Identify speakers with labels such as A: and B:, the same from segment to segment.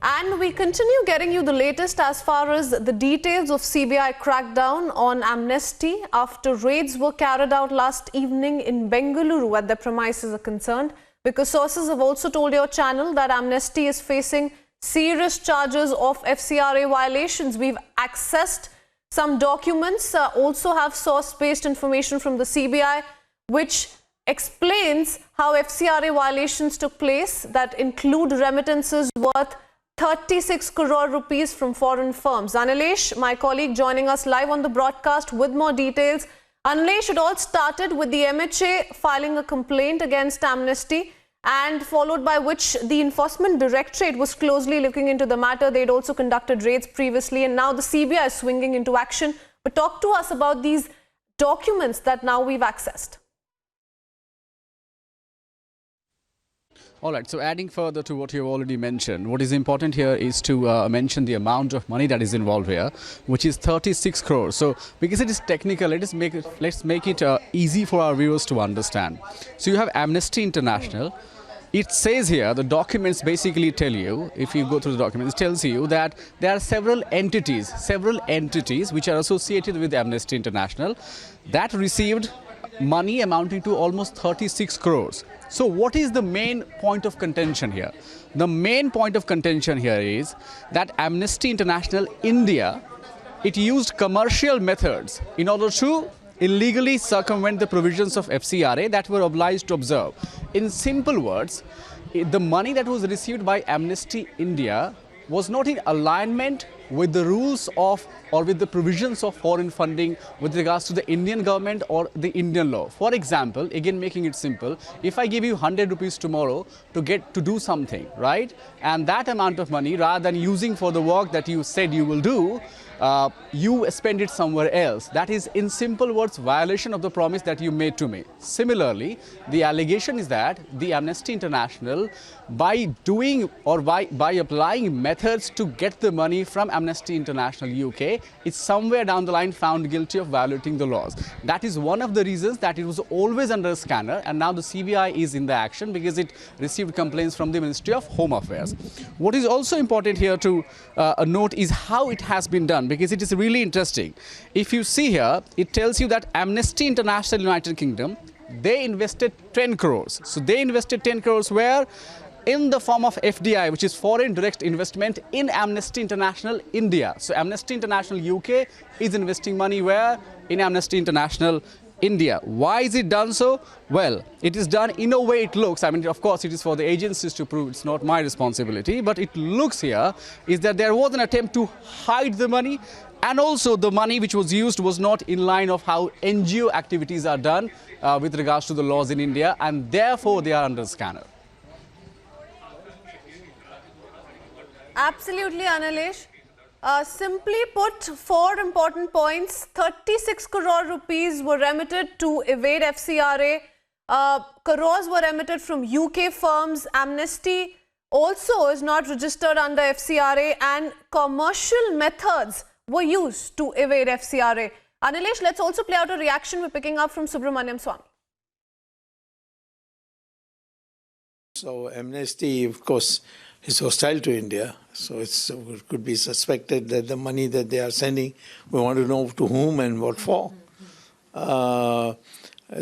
A: And we continue getting you the latest as far as the details of CBI crackdown on Amnesty after raids were carried out last evening in Bengaluru at their premises are concerned, because sources have also told your channel that Amnesty is facing serious charges of FCRA violations. We've accessed some documents, also have source-based information from the CBI, which explains how FCRA violations took place that include remittances worth 36 crore rupees from foreign firms. Anilesh, my colleague, joining us live on the broadcast with more details. Anilesh, it all started with the MHA filing a complaint against Amnesty, and followed by which the Enforcement Directorate was closely looking into the matter. They'd also conducted raids previously, and now the CBI is swinging into action. But talk to us about these documents that now we've accessed.
B: All right, so adding further to what you've already mentioned, what is important here is to mention the amount of money that is involved here, which is 36 crores. So because it is technical, let's make it easy for our viewers to understand. So you have Amnesty International. It says here, the documents basically tell you, if you go through the documents, it tells you that there are several entities which are associated with Amnesty International that received money amounting to almost 36 crores. So what is the main point of contention here? The main point of contention here is that Amnesty International India, it used commercial methods in order to illegally circumvent the provisions of FCRA that were obliged to observe. In simple words, the money that was received by Amnesty India was not in alignment with the rules of or with the provisions of foreign funding with regards to the Indian government or the Indian law. For example, again making it simple, if I give you 100 rupees tomorrow to do something, right? And that amount of money, rather than using for the work that you said you will do, you spend it somewhere else. That is, in simple words, violation of the promise that you made to me. Similarly, the allegation is that the Amnesty International, by doing or by applying methods to get the money from Amnesty International UK, is somewhere down the line found guilty of violating the laws. That is one of the reasons that it was always under a scanner, and now the CBI is in the action because it received complaints from the Ministry of Home Affairs. What is also important here to note is how it has been done, because it is really interesting. If you see here, it tells you that Amnesty International United Kingdom, they invested 10 crores. So they invested 10 crores where? In the form of FDI, which is foreign direct investment in Amnesty International India. So Amnesty International UK is investing money where? In Amnesty International India. Why is it done so? Well, it is done in a way it looks. I mean, of course, it is for the agencies to prove. It's not my responsibility. But it looks here is that there was an attempt to hide the money, and also the money which was used was not in line of how NGO activities are done with regards to the laws in India, and therefore they are under scanner.
A: Absolutely, Anilesh. Simply put, 4 important points. 36 crore rupees were remitted to evade FCRA. Crores were remitted from UK firms. Amnesty also is not registered under FCRA, and commercial methods were used to evade FCRA. Anilesh, let's also play out a reaction we're picking up from Subramaniam Swamy.
C: So Amnesty, of course, is hostile to India. So it could be suspected that the money that they are sending, we want to know to whom and what for.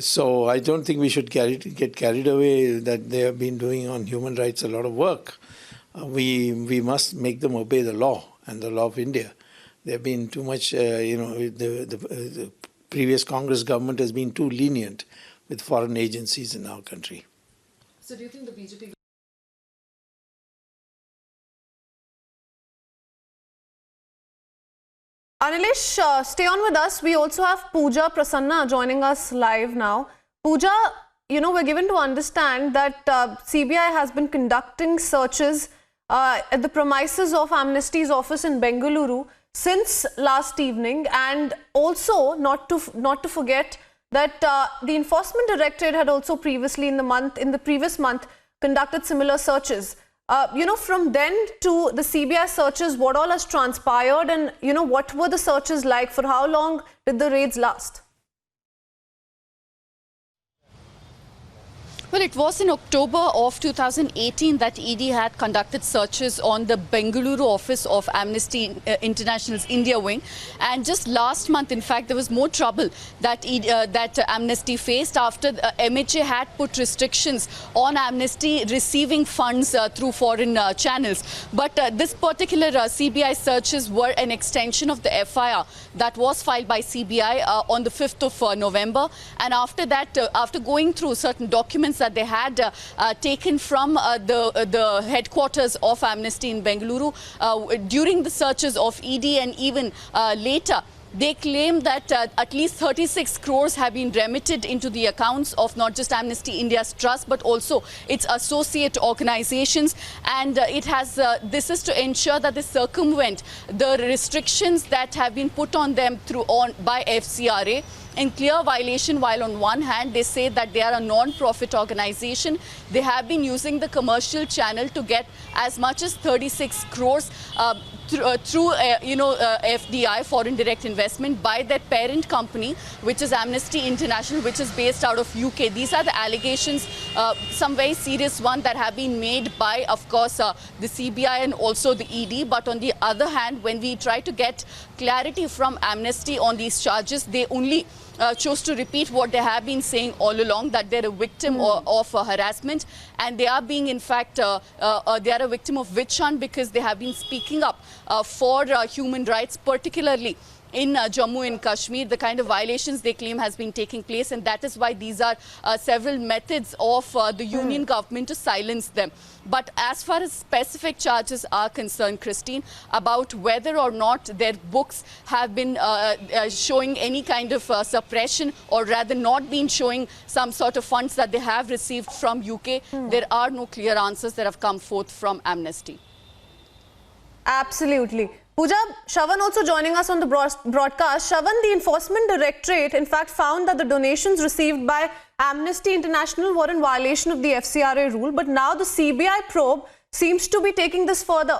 C: So I don't think we should get carried away that they have been doing on human rights a lot of work. We must make them obey the law and the law of India. There have been too much, the previous Congress government has been too lenient with foreign agencies in our country.
A: So do you think the BJP... Anilesh, stay on with us. We also have Pooja Prasanna joining us live now. Pooja, we're given to understand that CBI has been conducting searches at the premises of Amnesty's office in Bengaluru since last evening, and also not to forget that the Enforcement Directorate had also previously in the previous month conducted similar searches. From then to the CBI searches, what all has transpired, and, what were the searches like? For how long did the raids last?
D: Well, it was in October of 2018 that ED had conducted searches on the Bengaluru office of Amnesty International's India wing. And just last month, in fact, there was more trouble that Amnesty faced after MHA had put restrictions on Amnesty receiving funds through foreign channels. But this particular CBI searches were an extension of the FIR that was filed by CBI on the 5th of November. And after that, after going through certain documents that they had taken from the headquarters of Amnesty in Bengaluru during the searches of ED and even later, they claim that at least 36 crores have been remitted into the accounts of not just Amnesty India's trust, but also its associate organizations. And this is to ensure that they circumvent the restrictions that have been put on them by FCRA in clear violation, while on one hand they say that they are a non-profit organization. They have been using the commercial channel to get as much as 36 crores through FDI, foreign direct investment, by their parent company, which is Amnesty International, which is based out of UK. These are the allegations, some very serious ones that have been made by, of course, the CBI and also the ED. But on the other hand, when we try to get clarity from Amnesty on these charges, they only chose to repeat what they have been saying all along, that they're a victim of harassment, and they are being, in fact, they are a victim of witch hunt because they have been speaking up for human rights, particularly in Jammu and Kashmir. The kind of violations they claim has been taking place, and that is why these are several methods of the union government to silence them. But as far as specific charges are concerned, Christine, about whether or not their books have been showing any kind of suppression, or rather not been showing some sort of funds that they have received from UK, there are no clear answers that have come forth from Amnesty.
A: Absolutely. Pooja, Shravan also joining us on the broadcast. Shravan, the Enforcement Directorate in fact found that the donations received by Amnesty International were in violation of the FCRA rule, but now the CBI probe seems to be taking this further.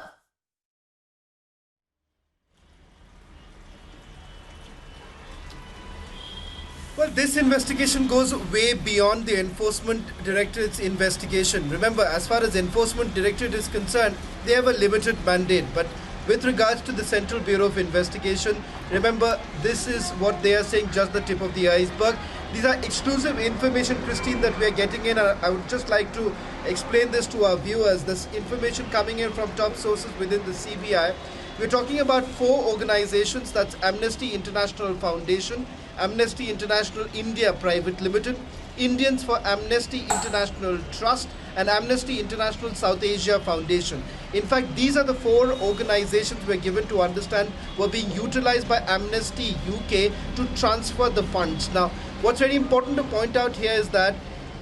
E: Well, this investigation goes way beyond the Enforcement Directorate's investigation. Remember, as far as Enforcement Directorate is concerned, they have a limited mandate. But with regards to the Central Bureau of Investigation, remember, this is what they are saying, just the tip of the iceberg. These are exclusive information, Christine, that we are getting in. I would just like to explain this to our viewers. This information coming in from top sources within the CBI. We're talking about 4 organizations. That's Amnesty International Foundation, Amnesty International India Private Limited, Indians for Amnesty International Trust, and Amnesty International South Asia Foundation. In fact, these are the 4 organizations we're given to understand were being utilized by Amnesty UK to transfer the funds. Now, what's very important to point out here is that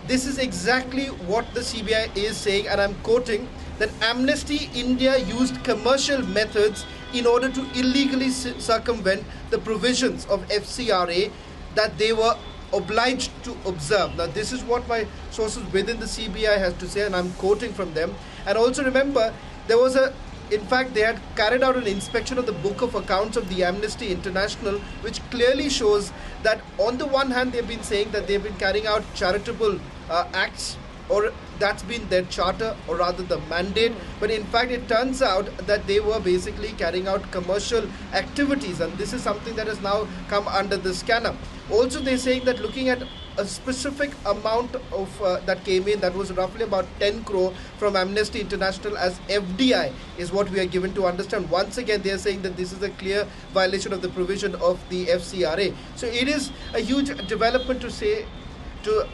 E: this is exactly what the CBI is saying, and I'm quoting, that Amnesty India used commercial methods in order to illegally circumvent the provisions of FCRA that they were obliged to observe. Now, this is what my sources within the CBI has to say, and I'm quoting from them. And also remember, there was in fact, they had carried out an inspection of the book of accounts of the Amnesty International, which clearly shows that on the one hand, they've been saying that they've been carrying out charitable acts, or that's been their charter, or rather the mandate. But in fact, it turns out that they were basically carrying out commercial activities, and this is something that has now come under the scanner. Also, they're saying that looking at a specific amount of that came in, that was roughly about 10 crore from Amnesty International as FDI, is what we are given to understand. Once again, they are saying that this is a clear violation of the provision of the FCRA. So it is a huge development to say,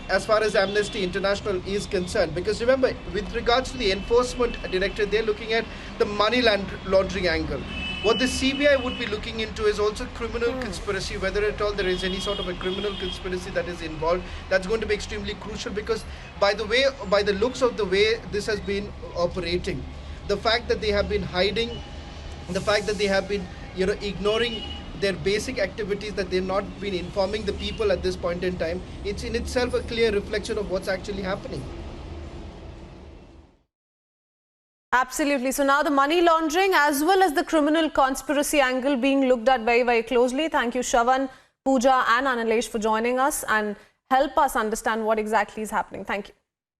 E: as far as Amnesty International is concerned, because remember, with regards to the Enforcement Directorate, they're looking at the money laundering angle. What the CBI would be looking into is also criminal conspiracy, whether at all there is any sort of a criminal conspiracy that is involved. That's going to be extremely crucial, because by the looks of the way this has been operating, the fact that they have been hiding, the fact that they have been ignoring their basic activities, that they've not been informing the people at this point in time, it's in itself a clear reflection of what's actually happening.
A: Absolutely. So now the money laundering as well as the criminal conspiracy angle being looked at very, very closely. Thank you, Shravan, Pooja and Analesh for joining us and help us understand what exactly is happening. Thank you.